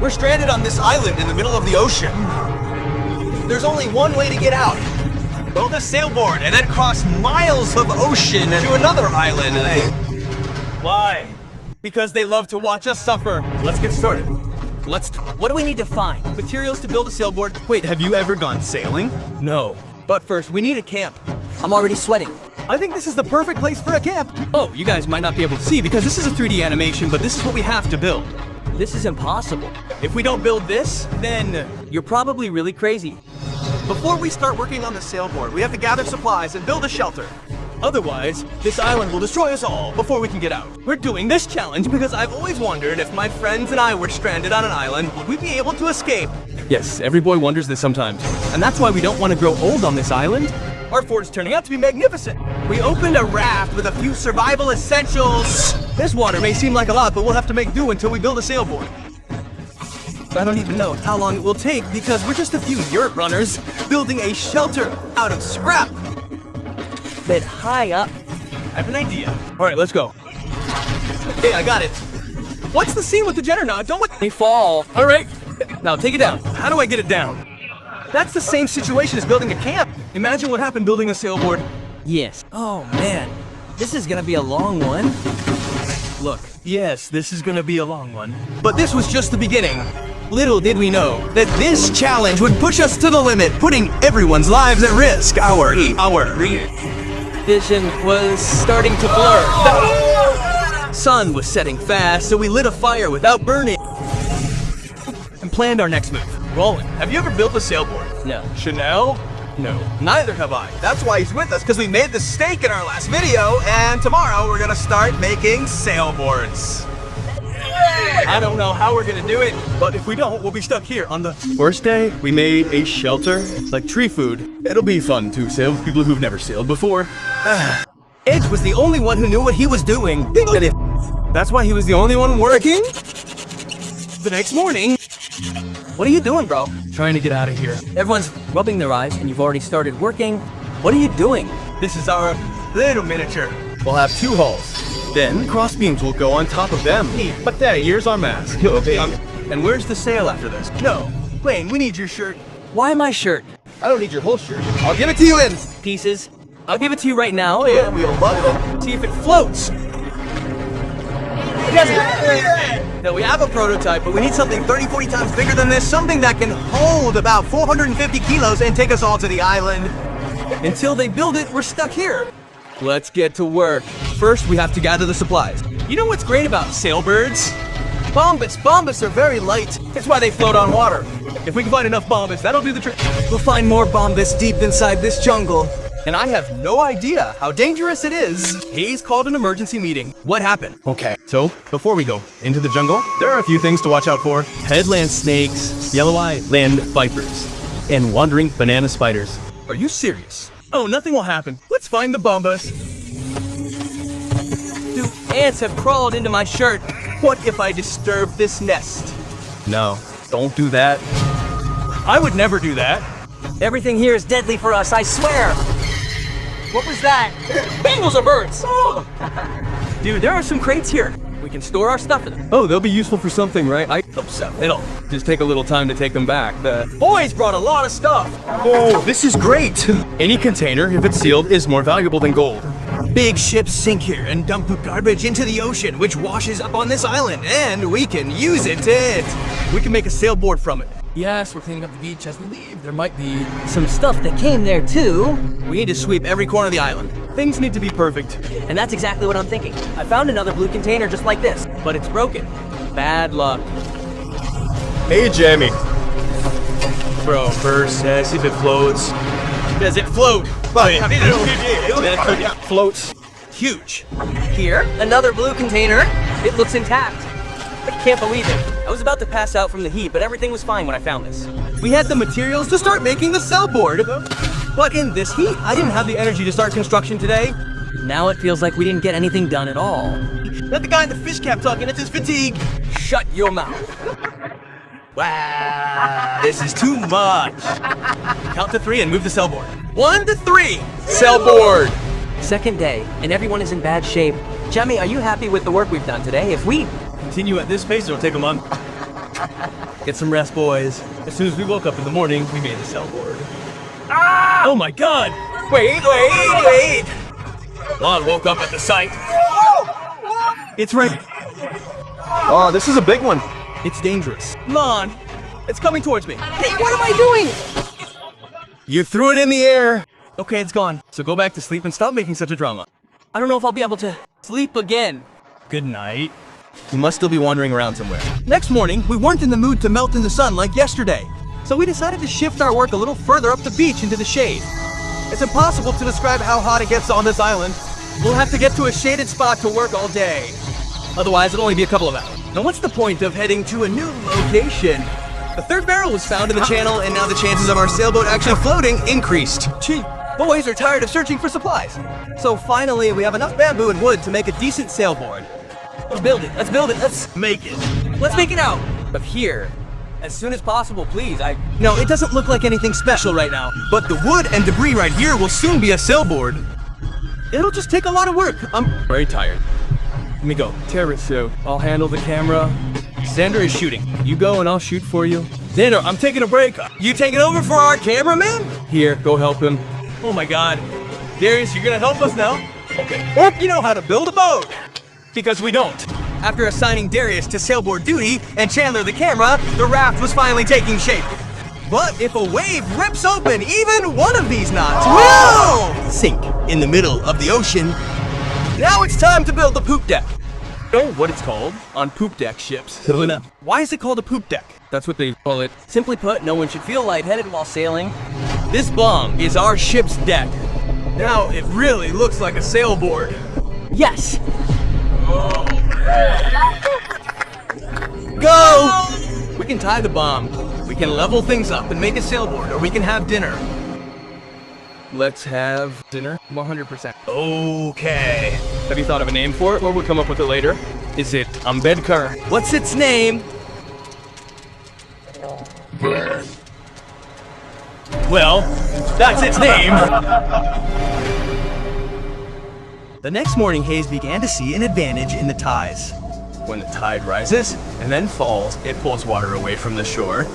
We're stranded on this island in the middle of the ocean. There's only one way to get out. Build a sailboard and then cross miles of ocean to another island. Why? Because they love to watch us suffer. Let's get started. What do we need to find? Materials to build a sailboard. Wait, have you ever gone sailing? No. But first, we need a camp. I'm already sweating. I think this is the perfect place for a camp. Oh, you guys might not be able to see because this is a 3D animation, but this is what we have to build. This is impossible. If we don't build this, then You're probably really crazy. before we start working on the sailboard, we have to gather supplies and build a shelter. Otherwise, this island will destroy us all before we can get out. We're doing this challenge because I've always wondered if my friends and I were stranded on an island, would we be able to escape? Yes, every boy wonders this sometimes. And that's why we don't want to grow old on this island. Our fort is turning out to be magnificent. We opened a raft with a few survival essentials. This water may seem like a lot, but we'll have to make do until we build a sailboard. I don't even know how long it will take because we're just a few yurt runners building a shelter out of scrap. Bit high up. I have an idea. All right, let's go. Okay, I got it. What's the scene with the juggernaut? Don't let They fall. All right, now take it down. How do I get it down? That's the same situation as building a camp. Imagine what happened building a sailboard. Yes. Oh man, this is gonna be a long one. Look, yes, this is gonna be a long one. But this was just the beginning. Little did we know that this challenge would push us to the limit, putting everyone's lives at risk. Our vision was starting to blur. The sun was setting fast, so we lit a fire without burning and planned our next move. Roland, have you ever built a sailboard? No. Chanel? No. Neither have I. That's why he's with us, because we made the steak in our last video, and tomorrow we're gonna start making sailboards. I don't know how we're gonna do it, but if we don't, we'll be stuck here on the First day, we made a shelter, like tree food. It'll be fun to sail with people who've never sailed before. Edge was the only one who knew what he was doing. That's why he was the only one working. The next morning. What are you doing, bro? Trying to get out of here. Everyone's rubbing their eyes and you've already started working. What are you doing? This is our little miniature. We'll have 2 hulls. Then cross beams will go on top of them. But here's our mask. And where's the sail after this? No. Blaine, we need your shirt. Why my shirt? I don't need your whole shirt. I'll give it to you in Pieces. I'll give it to you right now. Yeah, we'll love it. See if it floats. Yes. Now we have a prototype, but we need something 30-40 times bigger than this. Something that can hold about 450 kilos and take us all to the island. Until they build it, we're stuck here. Let's get to work. First, we have to gather the supplies. You know what's great about sailbirds? Bombas are very light. That's why they float on water. If we can find enough bombas, that'll do the trick. We'll find more bombas deep inside this jungle. And I have no idea how dangerous it is. He's called an emergency meeting. What happened? Okay, so before we go into the jungle, there are a few things to watch out for. Headland snakes, yellow-eye land vipers, and wandering banana spiders. Are you serious? Oh, nothing will happen. Let's find the bombas. Dude, ants have crawled into my shirt. What if I disturb this nest? No, don't do that. I would never do that. Everything here is deadly for us, I swear. What was that? Bengals are birds. Dude, there are some crates here. We can store our stuff in them. Oh, they'll be useful for something, right? I hope so. It'll just take a little time to take them back. The boys brought a lot of stuff. Oh, this is great. Any container, if it's sealed, is more valuable than gold. Big ships sink here and dump the garbage into the ocean, which washes up on this island, and we can use it to... We can make a sailboard from it. Yes, we're cleaning up the beach as we leave. There might be... Some stuff that came there too. We need to sweep every corner of the island. Things need to be perfect. And that's exactly what I'm thinking. I found another blue container just like this, but it's broken. Bad luck. Hey, Jamie. Bro, first, see if it floats. Does it float? It floats. Huge. Here, another blue container. It looks intact. I can't believe it. I was about to pass out from the heat, but everything was fine when I found this. We had the materials to start making the sailboard. But in this heat, I didn't have the energy to start construction today. Now it feels like we didn't get anything done at all. Let the guy in the fish cap talking, it's his fatigue. Shut your mouth. Wow, this is too much. Count to 3 and move the sailboard. 1 to 3, sailboard. Second day, and everyone is in bad shape. Jemmy, are you happy with the work we've done today? If we continue at this pace, it'll take a month. Get some rest, boys. As soon as we woke up in the morning, we made the sailboard. Ah! Oh my god! Wait! Lon woke up at the sight. It's right. Oh, this is a big one. It's dangerous. Lon, it's coming towards me. Hey, what am I doing? You threw it in the air. Okay, it's gone. So go back to sleep and stop making such a drama. I don't know if I'll be able to sleep again. Good night. You must still be wandering around somewhere. Next morning, we weren't in the mood to melt in the sun like yesterday. So we decided to shift our work a little further up the beach into the shade. It's impossible to describe how hot it gets on this island. We'll have to get to a shaded spot to work all day. Otherwise, it'll only be a couple of hours. Now what's the point of heading to a new location? The third barrel was found in the channel, and now the chances of our sailboat actually floating increased. Gee, boys are tired of searching for supplies. So finally, we have enough bamboo and wood to make a decent sailboard. Let's build it. Let's Make it. make it out of here. As soon as possible, please. No, it doesn't look like anything special right now, but the wood and debris right here will soon be a sailboard. It'll just take a lot of work. I'm Very tired. Let me go. Terrorist suit. I'll handle the camera. Xander is shooting. You go and I'll shoot for you. Xander, I'm taking a break. You taking over for our cameraman? Here, go help him. Oh my god. Darius, you're gonna help us now? Okay. Hope you know how to build a boat. Because we don't. After assigning Darius to sailboard duty and Chandler the camera, the raft was finally taking shape. But if a wave rips open even one of these knots, will sink in the middle of the ocean. Now it's time to build the poop deck. Know what it's called on poop deck ships. Why is it called a poop deck? That's what they call it. Simply put, no one should feel lightheaded while sailing. This bong is our ship's deck. Now it really looks like a sailboard. Yes! Go! We can tie the bomb. We can level things up and make a sailboard, or we can have dinner. Let's have dinner. 100%. Okay. Have you thought of a name for it, or we'll come up with it later? Is it Ambedkar? What's its name? Well, that's its name. The next morning, Hayes began to see an advantage in the ties. When the tide rises and then falls, it pulls water away from the shore.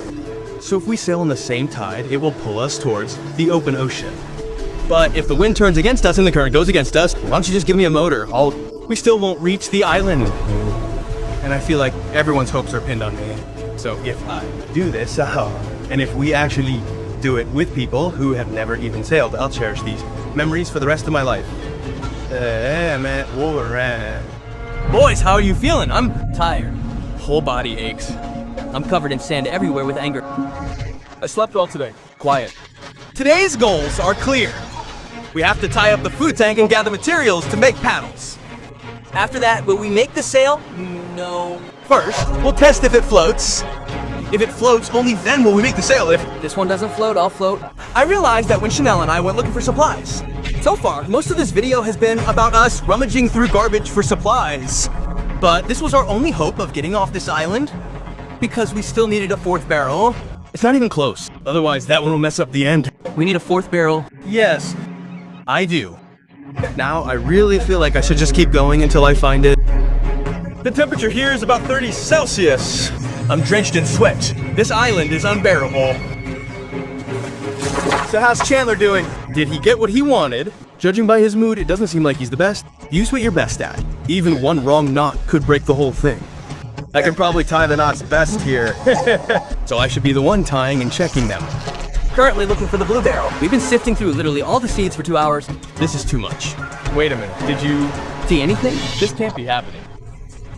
So if we sail in the same tide, it will pull us towards the open ocean. But if the wind turns against us and the current goes against us, Why don't you just give me a motor? We still won't reach the island. And I feel like everyone's hopes are pinned on me. So if I do this, and if we actually do it with people who have never even sailed, I'll cherish these memories for the rest of my life. boys, how are you feeling? I'm Tired. Whole body aches. I'm covered in sand everywhere with anger. I slept all today. Quiet. Today's goals are clear. We have to tie up the food tank and gather materials to make paddles. After that, will we make the sail? No. First, we'll test if it floats. If it floats, only then will we make the sail. If This one doesn't float, I'll float. I realized that when Chanel and I went looking for supplies. So far, most of this video has been about us rummaging through garbage for supplies. But this was our only hope of getting off this island, because we still needed a fourth barrel. It's not even close. Otherwise, that one will mess up the end. We need a fourth barrel. Yes, I do. Now, I really feel like I should just keep going until I find it. The temperature here is about 30 Celsius. I'm drenched in sweat. This island is unbearable. So how's Chandler doing? Did he get what he wanted? Judging by his mood, it doesn't seem like he's the best. Use what you're best at. Even one wrong knot could break the whole thing. I can probably tie the knots best here. So I should be the one tying and checking them. Currently looking for the blue barrel. We've been sifting through literally all the seeds for 2 hours. This is too much. Wait a minute, did you... See anything? This can't be happening.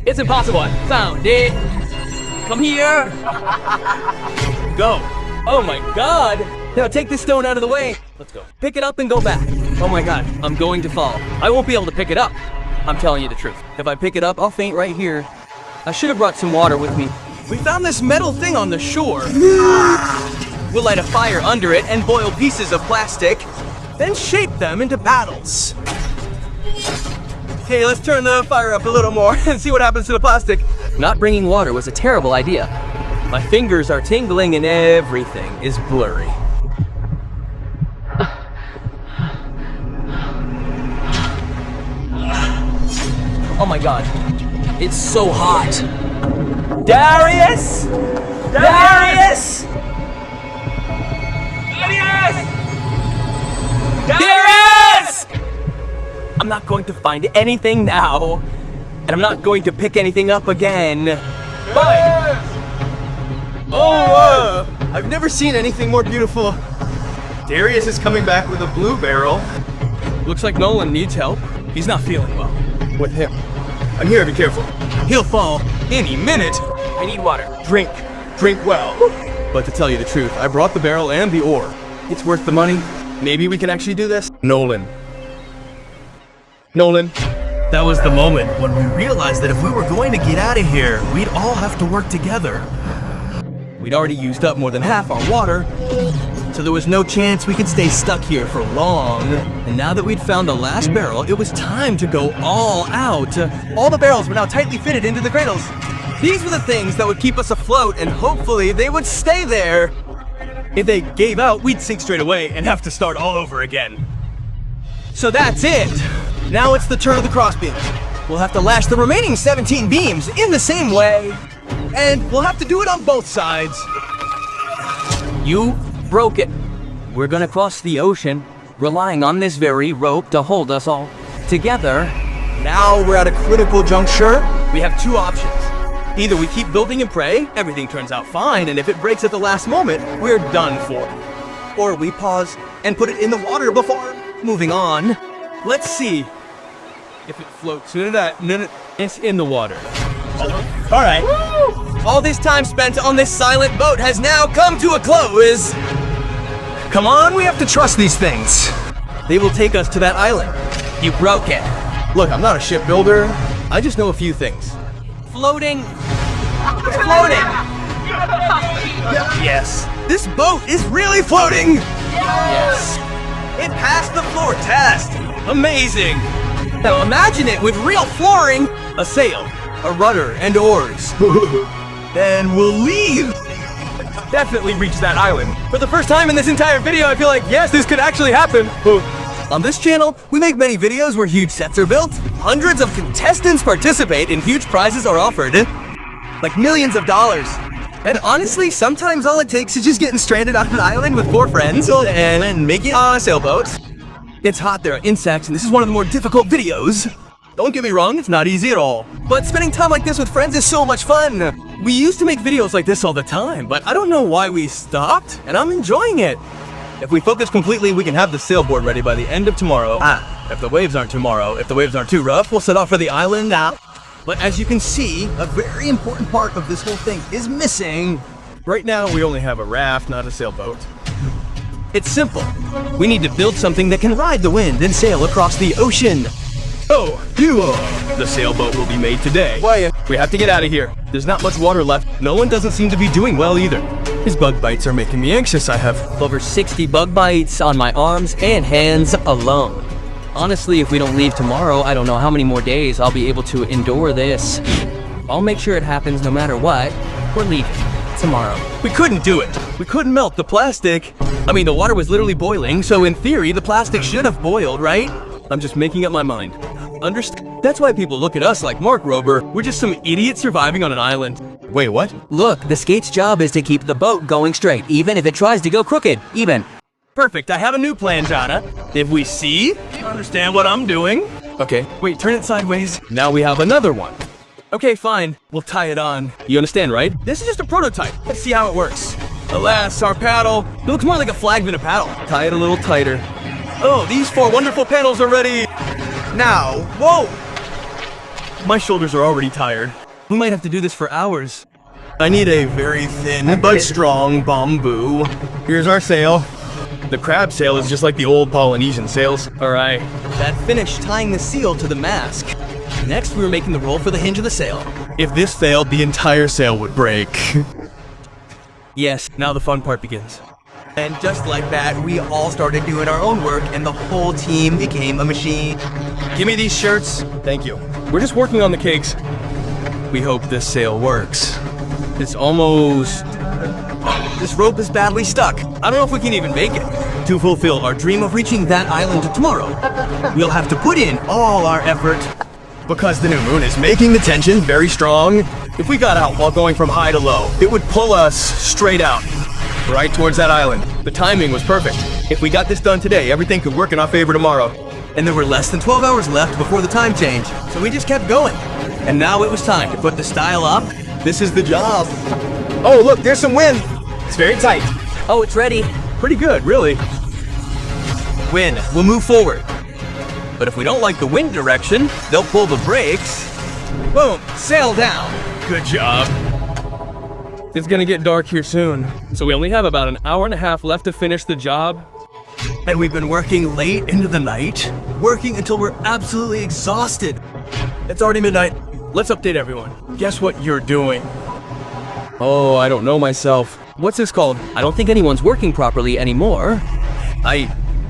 It's impossible. Found it. Come here. Go! Oh my god. Now take this stone out of the way. Let's go. Pick it up and go back. Oh my god, I'm going to fall. I won't be able to pick it up. I'm telling you the truth. If I pick it up, I'll faint right here. I should have brought some water with me. We found this metal thing on the shore. We'll light a fire under it and boil pieces of plastic, then shape them into paddles. Okay, let's turn the fire up a little more and see what happens to the plastic. Not bringing water was a terrible idea. My fingers are tingling and everything is blurry. Oh my god. It's so hot. Darius! Darius! find anything now. And I'm not going to pick anything up again. Fine. Oh, I've never seen anything more beautiful. Darius is coming back with a blue barrel. Looks like Nolan needs help. He's not feeling well. With him. I'm here, be careful. He'll fall any minute. I need water. Drink well. But to tell you the truth, I brought the barrel and the ore. It's worth the money. Maybe we can actually do this. Nolan. That was the moment when we realized that if we were going to get out of here, we'd all have to work together. We'd already used up more than half our water, so there was no chance we could stay stuck here for long. And now that we'd found the last barrel, it was time to go all out. All the barrels were now tightly fitted into the cradles. These were the things that would keep us afloat, and hopefully they would stay there. If they gave out, we'd sink straight away and have to start all over again. So that's it. Now it's the turn of the crossbeams. We'll have to lash the remaining 17 beams in the same way, and we'll have to do it on both sides. You broke it. We're gonna cross the ocean, relying on this very rope to hold us all together. Now we're at a critical juncture. We have two options. Either we keep building and pray, everything turns out fine, and if it breaks at the last moment, we're done for. Or we pause and put it in the water before moving on. Let's see if it floats. It's in the water. All right. All this time spent on this silent boat has now come to a close. Come on, we have to trust these things. They will take us to that island. You broke it. Look, I'm not a shipbuilder. I just know a few things. Floating. It's floating. Yes. This boat is really floating. Yes. It passed the floor test. Amazing. Now imagine it with real flooring, a sail, a rudder, and oars. Then we'll leave. Definitely reach that island. For the first time in this entire video, I feel like, yes, this could actually happen. On this channel, we make many videos where huge sets are built, hundreds of contestants participate, and huge prizes are offered. Like millions of dollars. And honestly, sometimes all it takes is just getting stranded on an island with 4 friends and making it on a sailboat. It's hot, there are insects, and this is one of the more difficult videos. Don't get me wrong, it's not easy at all. But spending time like this with friends is so much fun. We used to make videos like this all the time, but I don't know why we stopped, and I'm enjoying it. If we focus completely, we can have the sailboard ready by the end of tomorrow. If the waves aren't too rough, we'll set off for the island now. But as you can see, a very important part of this whole thing is missing. Right now, we only have a raft, not a sailboat. It's simple. We need to build something that can ride the wind and sail across the ocean. Oh, the sailboat will be made today. Why? We have to get out of here. There's not much water left. No one doesn't seem to be doing well either. His bug bites are making me anxious. I have over 60 bug bites on my arms and hands alone. Honestly, if we don't leave tomorrow, I don't know how many more days I'll be able to endure this. I'll make sure it happens no matter what. We're leaving tomorrow. We couldn't do it. We couldn't melt the plastic. I mean, the water was literally boiling, so in theory, the plastic should have boiled, right? I'm just making up my mind. Understand? That's why people look at us like Mark Rober. We're just some idiot surviving on an island. Wait, what? Look, the skate's job is to keep the boat going straight, even if it tries to go crooked, even. Perfect, I have a new plan, Jana. If we see, you understand what I'm doing. Okay. Wait, turn it sideways. Now we have another one. Okay, fine. We'll tie it on. You understand, right? This is just a prototype. Let's see how it works. Alas, our paddle. It looks more like a flag than a paddle. Tie it a little tighter. Oh, these 4 wonderful panels are ready. Now, whoa! My shoulders are already tired. We might have to do this for hours. I need a very thin but strong bamboo. Here's our sail. The crab sail is just like the old Polynesian sails. All right. That finished tying the seal to the mast. Next, we were making the roll for the hinge of the sail. If this failed, the entire sail would break. Yes, now the fun part begins. And just like that, we all started doing our own work, and the whole team became a machine. Give me these shirts. Thank you. We're just working on the cakes. We hope this sail works. It's almost... This rope is badly stuck. I don't know if we can even make it. To fulfill our dream of reaching that island tomorrow, we'll have to put in all our effort. Because the new moon is making the tension very strong. If we got out while going from high to low, it would pull us straight out, right towards that island. The timing was perfect. If we got this done today, everything could work in our favor tomorrow. and there were less than 12 hours left before the time change, so we just kept going. And now it was time to put the style up. This is the job. Oh, look, there's some wind. It's very tight. Oh, it's ready. Pretty good, really. Wind will move forward. But if we don't like the wind direction, they'll pull the brakes. Boom, sail down. Good job. It's gonna get dark here soon, so we only have about an hour and a half left to finish the job. And we've been working late into the night, working until we're absolutely exhausted. It's already midnight. Let's update everyone. Guess what you're doing? Oh, I don't know myself. What's this called? I don't think anyone's working properly anymore.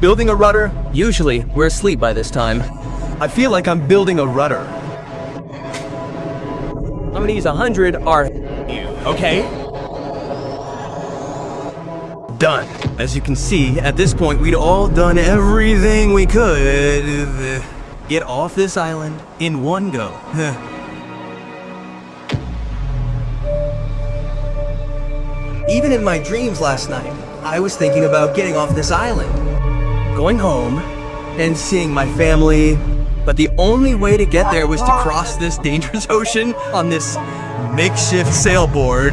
Building a rudder? Usually, we're asleep by this time. I feel like I'm building a rudder. I'm gonna use 100 are Okay. Done. As you can see, at this point, we'd all done everything we could. Get off this island in one go. Even in my dreams last night, I was thinking about getting off this island, going home, and seeing my family. But the only way to get there was to cross this dangerous ocean on this makeshift sailboard.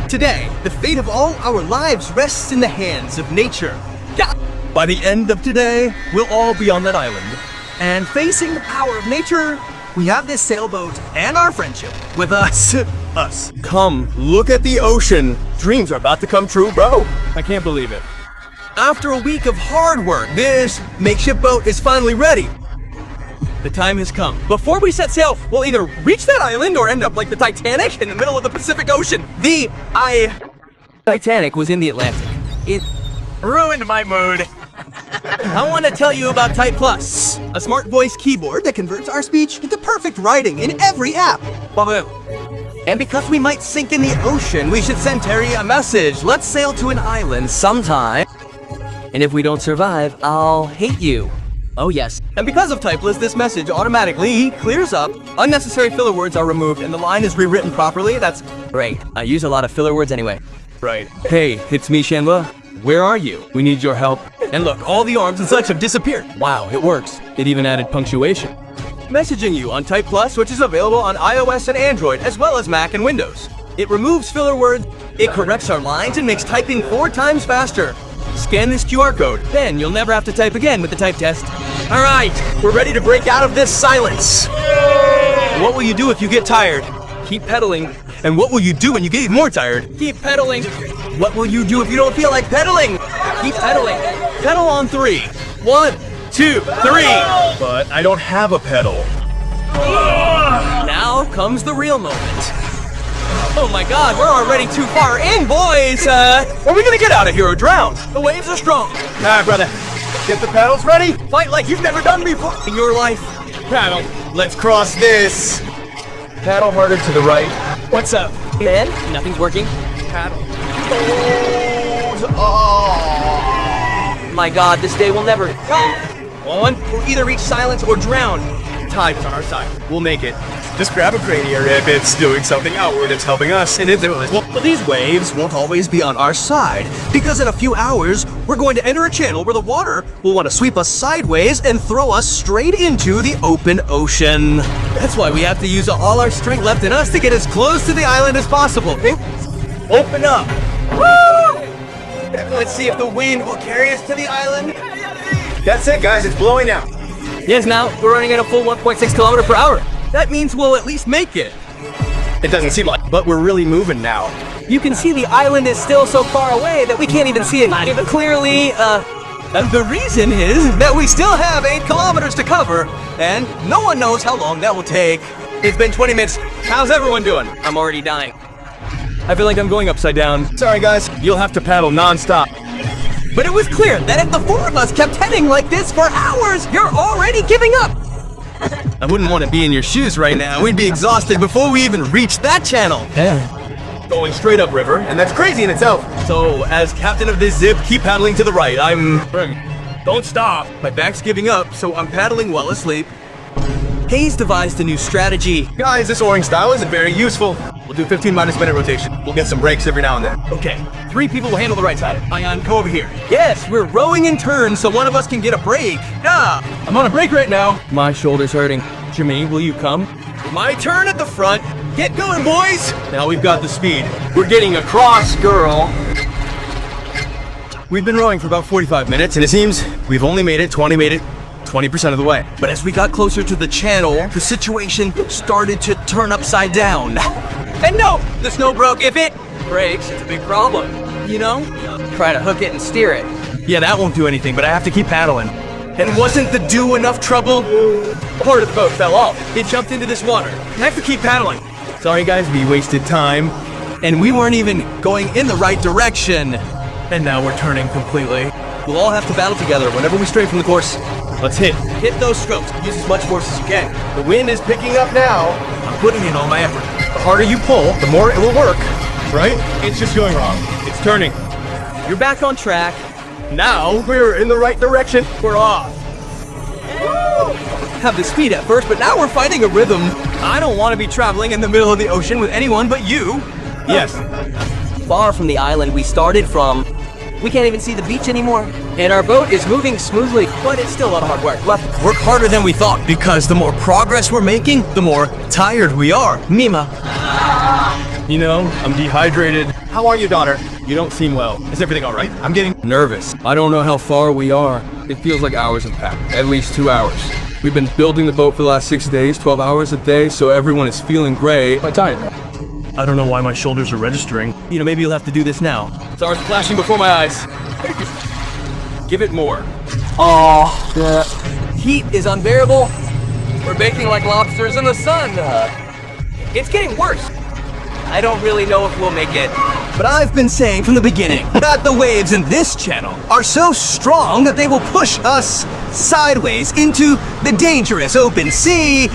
Today, the fate of all our lives rests in the hands of nature. By the end of today, we'll all be on that island. And facing the power of nature, we have this sailboat and our friendship with us. Us. Come, look at the ocean. Dreams are about to come true, bro. I can't believe it. After a week of hard work, this makeshift boat is finally ready. The time has come. Before we set sail, we'll either reach that island or end up like the Titanic in the middle of the Pacific Ocean. Titanic was in the Atlantic. It Ruined my mood. I want to tell you about Type Plus, a smart voice keyboard that converts our speech into perfect writing in every app. And because we might sink in the ocean, we should send Terry a message. Let's sail to an island sometime. and if we don't survive, I'll hate you. Oh yes. And because of Typeless, this message automatically clears up. Unnecessary filler words are removed and the line is rewritten properly. That's Great. I use a lot of filler words anyway. Right. Hey, it's me, Shanla. Where are you? We need your help. And look, all the arms and such have disappeared. Wow, it works. It even added punctuation. Messaging you on Type Plus, which is available on iOS and Android, as well as Mac and Windows. It removes filler words, it corrects our lines, and makes typing 4 times faster. Scan this QR code, then you'll never have to type again with the type test. All right, we're ready to break out of this silence. What will you do if you get tired? Keep pedaling. And what will you do when you get even more tired? Keep pedaling. What will you do if you don't feel like pedaling? Keep pedaling. Pedal on 3. 1, 2, 3. But I don't have a pedal. Now comes the real moment. Oh my god, we're already too far in, boys! Are we gonna get out of here or drown? The waves are strong. All right, brother. Get the pedals ready. Fight like you've never done before in your life. Paddle. Let's cross this. Paddle harder to the right. What's up? Ben, nothing's working. Paddle. My god, this day will never come. One, we'll either reach silence or drown. Tide's on our side. We'll make it. Just grab a cranier if it's doing something outward, it's helping us. And if it was, well, But these waves won't always be on our side, because in a few hours, we're going to enter a channel where the water will want to sweep us sideways and throw us straight into the open ocean. That's why we have to use all our strength left in us to get as close to the island as possible. Open up. Woo! Let's see if the wind will carry us to the island. that's it, guys. It's blowing now. Yes, now we're running at a full 1.6 kilometer per hour. That means we'll at least make it. It doesn't seem like, but we're really moving now. You can see the island is still so far away that we can't even see it clearly. And the reason is that we still have 8 kilometers to cover, and no one knows how long that will take. It's been 20 minutes. How's everyone doing? I'm already dying. I feel like I'm going upside down. Sorry, guys. You'll have to paddle non-stop. But it was clear that if the 4 of us kept heading like this for hours, you're already giving up. I wouldn't want to be in your shoes right now. We'd be exhausted before we even reached that channel. Going straight up river, and that's crazy in itself. So, as captain of this zip, keep paddling to the right. Don't stop. My back's giving up, so I'm paddling while asleep. Hayes devised a new strategy. Guys, this oaring style isn't very useful. We'll do 15 minus minute rotation. We'll get some breaks every now and then. Okay, 3 people will handle the right side. Ion, go over here. Yes, we're rowing in turns so one of us can get a break. Yeah, I'm on a break right now. My shoulder's hurting. Jimmy, will you come? My turn at the front. Get going, boys. Now we've got the speed. We're getting across, girl. We've been rowing for about 45 minutes, and it seems we've only made it 20% of the way. But as we got closer to the channel, the situation started to turn upside down. And no, the snow broke. If it breaks, it's a big problem. You know? Try to hook it and steer it. Yeah, that won't do anything, but I have to keep paddling. And wasn't the dew enough trouble? Part of the boat fell off. It jumped into this water. I have to keep paddling. Sorry guys, we wasted time. And we weren't even going in the right direction. And now we're turning completely. We'll all have to battle together whenever we stray from the course. Let's hit. Hit those strokes. Use as much force as you can. The wind is picking up now. I'm putting in all my effort. The harder you pull, the more it will work. Right? It's just going wrong. It's turning. You're back on track. Now we're in the right direction. We're off. Have the speed at first, but now we're finding a rhythm. I don't want to be traveling in the middle of the ocean with anyone but you. Yes. Far from the island we started from. We can't even see the beach anymore. And our boat is moving smoothly, but it's still a lot of hard work. We'll have to work harder than we thought because the more progress we're making, the more tired we are. Mima. You know, I'm dehydrated. How are you, daughter? You don't seem well. Is everything all right? I'm getting Nervous. I don't know how far we are. It feels like hours have passed. At least 2 hours. We've been building the boat for the last 6 days, 12 hours a day, so everyone is feeling great. I'm tired. I don't know why my shoulders are registering. You know, maybe you'll have to do this now. Stars flashing before my eyes. Give it more. Oh, the heat is unbearable. We're baking like lobsters in the sun. It's getting worse. I don't really know if we'll make it. But I've been saying from the beginning that the waves in this channel are so strong that they will push us sideways into the dangerous open sea.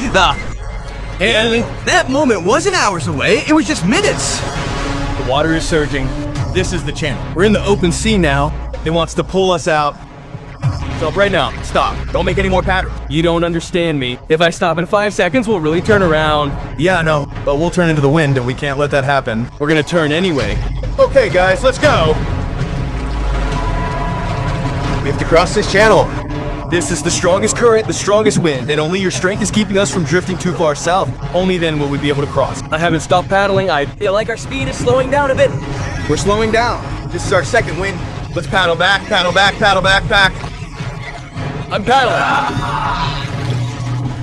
And that moment wasn't hours away, it was just minutes. The water is surging. This is the channel. We're in the open sea now. It wants to pull us out. Stop right now. Stop. Don't make any more patterns. You don't understand me. If I stop in 5 seconds, we'll really turn around. Yeah, I know. But we'll turn into the wind and we can't let that happen. We're gonna turn anyway. Okay, guys, let's go. We have to cross this channel. This is the strongest current, the strongest wind, and only your strength is keeping us from drifting too far south. Only then will we be able to cross. I haven't stopped paddling. I feel like our speed is slowing down a bit. We're slowing down. This is our second wind. Let's paddle back, paddle back, paddle back, back. I'm paddling.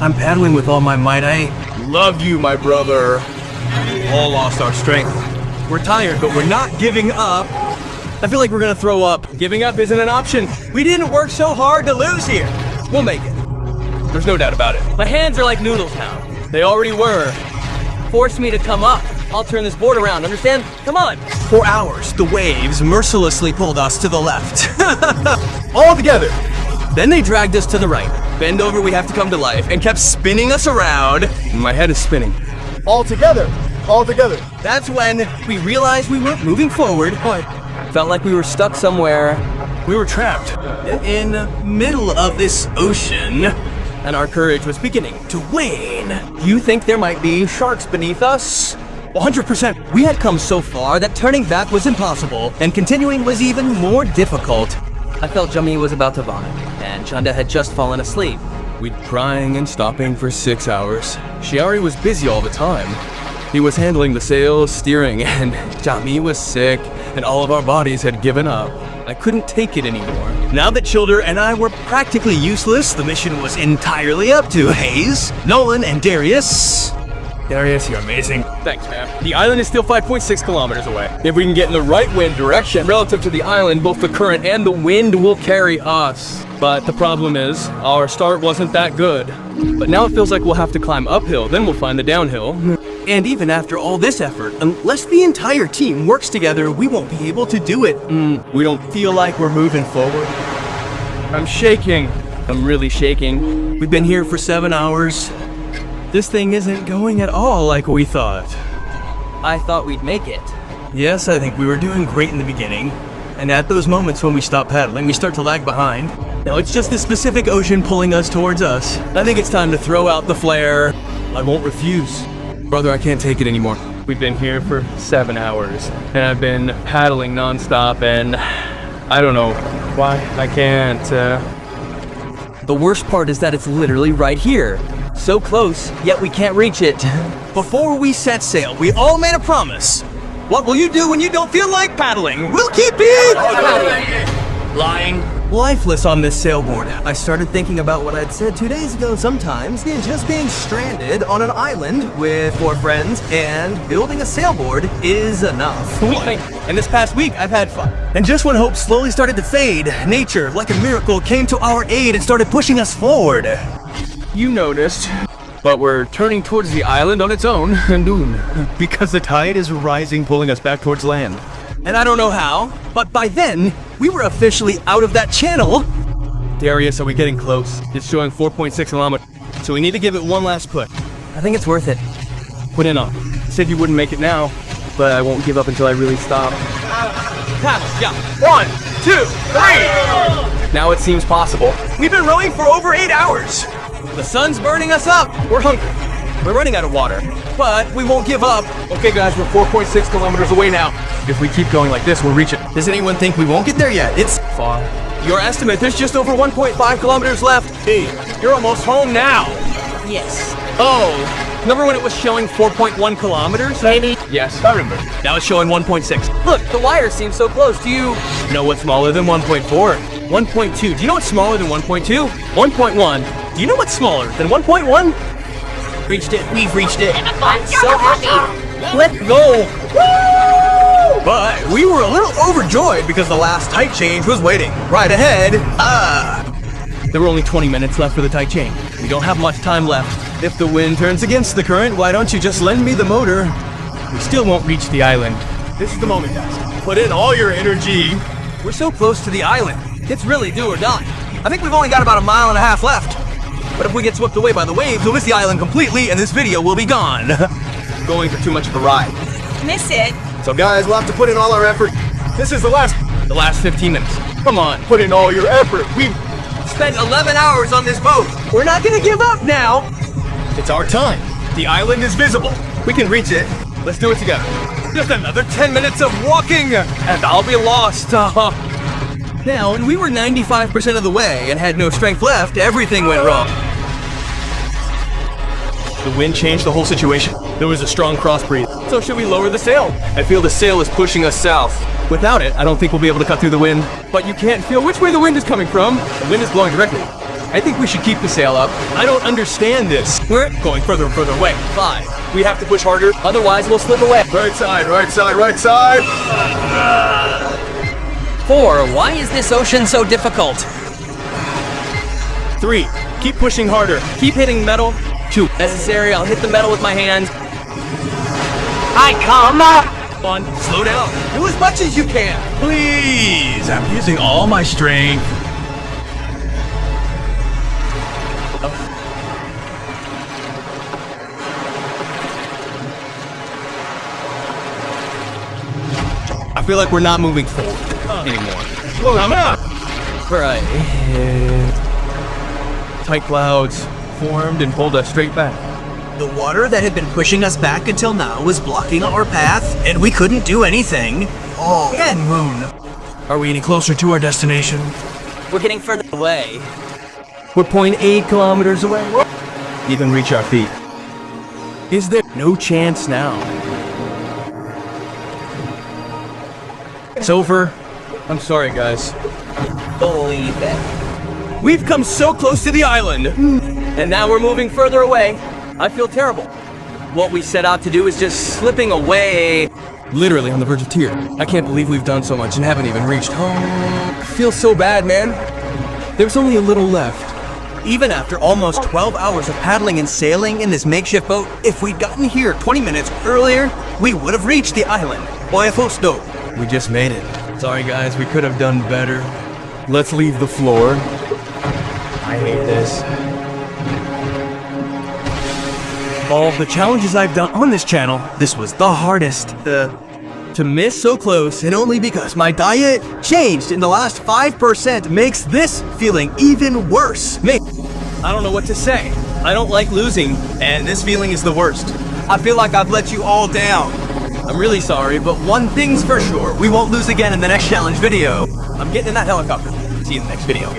I'm paddling with all my might. I Love you, my brother. all lost our strength. We're tired, but we're not giving up. I feel like we're gonna throw up. Giving up isn't an option. We didn't work so hard to lose here. We'll make it. There's no doubt about it. My hands are like noodles now. They already were. Force me to come up. I'll turn this board around, understand? Come on. For hours, the waves mercilessly pulled us to the left. All together. Then they dragged us to the right. Bend over, we have to come to life, and kept spinning us around. My head is spinning. All together. All together. That's when we realized we weren't moving forward, but Felt like we were stuck somewhere. we were trapped in the middle of this ocean, and our courage was beginning to wane. You think there might be sharks beneath us? 100%. We had come so far that turning back was impossible, and continuing was even more difficult. I felt Jummy was about to vomit, and Chanda had just fallen asleep. We'd crying and stopping for 6 hours. Shiari was busy all the time. He was handling the sails, steering, and Jami was sick, and all of our bodies had given up. I couldn't take it anymore. Now that Childer and I were practically useless, the mission was entirely up to Hayes, Nolan, and Darius. Darius, you're amazing. Thanks, man. The island is still 5.6 kilometers away. If we can get in the right wind direction relative to the island, both the current and the wind will carry us. But the problem is, our start wasn't that good. But now it feels like we'll have to climb uphill, then we'll find the downhill. And even after all this effort, unless the entire team works together, we won't be able to do it. We don't feel like we're moving forward. I'm shaking. I'm really shaking. We've been here for 7 hours. This thing isn't going at all like we thought. I thought we'd make it. Yes, I think we were doing great in the beginning. And at those moments when we stop paddling, we start to lag behind. Now it's just this Pacific Ocean pulling us towards us. I think it's time to throw out the flare. I won't refuse. Brother, I can't take it anymore. We've been here for 7 hours, and I've been paddling nonstop, and I don't know why I can't. The worst part is that it's literally right here. So close, yet we can't reach it. Before we set sail, we all made a promise. What will you do when you don't feel like paddling? We'll keep it! Lying. Lifeless on this sailboard, I started thinking about what I'd said 2 days ago. Sometimes just being stranded on an island with 4 friends and building a sailboard is enough. And this past week, I've had fun. And just when hope slowly started to fade, nature, like a miracle, came to our aid and started pushing us forward. You noticed, but we're turning towards the island on its own, Because the tide is rising, pulling us back towards land. And I don't know how, but by then, we were officially out of that channel. Darius, are we getting close? It's showing 4.6 kilometers, So we need to give it one last push. I think it's worth it. put in on. Said you wouldn't make it now, but I won't give up until I really stop. Paddle, yeah. 1, 2, 3! Now it seems possible. We've been rowing for over 8 hours. The sun's burning us up. We're hungry. We're running out of water, but we won't give up. Okay guys, we're 4.6 kilometers away now. If we keep going like this, we'll reach it. Does anyone think we won't get there yet? It's Far. your estimate. There's just over 1.5 kilometers left. Hey, you're almost home now. Yes. Oh, remember when it was showing 4.1 kilometers? Maybe. Yes, I remember. Now it's showing 1.6. Look, the wire seems so close. Do you Know what's smaller than 1.4? 1.2. Do you know what's smaller than 1.2? 1.1. Do you know what's smaller than 1.1? Reached it. We've reached it. I'm so happy. Let's go. But we were a little overjoyed because the last tide change was waiting right ahead. There were only 20 minutes left for the tide change. We don't have much time left. If the wind turns against the current, why don't you just lend me the motor? We still won't reach the island. This is the moment, guys. Put in all your energy. We're so close to the island. It's really do or die. I think we've only got about 1.5 miles left. But if we get swept away by the waves, we'll miss the island completely and this video will be gone. Going for too much of a ride. Miss it. So guys, we'll have to put in all our effort. This is the last 15 minutes. Come on, put in all your effort. We've Spent 11 hours on this boat. We're not gonna give up now. It's our time. The island is visible. We can reach it. Let's do it together. Just another 10 minutes of walking and I'll be lost. Now, when we were 95% of the way and had no strength left, everything went wrong. The wind changed the whole situation. There was a strong cross breeze. So should we lower the sail? I feel the sail is pushing us south. Without it, I don't think we'll be able to cut through the wind. But you can't feel which way the wind is coming from. The wind is blowing directly. I think we should keep the sail up. I don't understand this. We're Going further and further away. 5. We have to push harder. Otherwise, we'll slip away. Right side, right side, right side. 4. Why is this ocean so difficult? 3. Keep pushing harder. Keep hitting metal. 2. Necessary. I'll hit the metal with my hands. I come up. 1. Slow down. Do as much as you can. Please, I'm using all my strength. I feel like we're not moving forward anymore. Well, I'm out. Right. Tight clouds formed and pulled us straight back. The water that had been pushing us back until now was blocking our path, and we couldn't do anything. Oh, and moon. Are we any closer to our destination? We're getting further away. We're 0.8 kilometers away. Even reach our feet. Is there no chance now? It's over. I'm sorry, guys. Believe it. We've come so close to the island. And now we're moving further away. I feel terrible. What we set out to do is just slipping away. Literally on the verge of tears. I can't believe we've done so much and haven't even reached home. I feel so bad, man. There's only a little left. Even after almost 12 hours of paddling and sailing in this makeshift boat, if we'd gotten here 20 minutes earlier, we would have reached the island. Oefosto. We just made it. Sorry, guys. We could have done better. Let's leave the floor. I hate this. All of the challenges I've done on this channel, this was the hardest. To miss so close, and only because my diet changed in the last 5% makes this feeling even worse. I don't know what to say. I don't like losing, and this feeling is the worst. I feel like I've let you all down. I'm really sorry, but one thing's for sure. We won't lose again in the next challenge video. I'm getting in that helicopter. See you in the next video.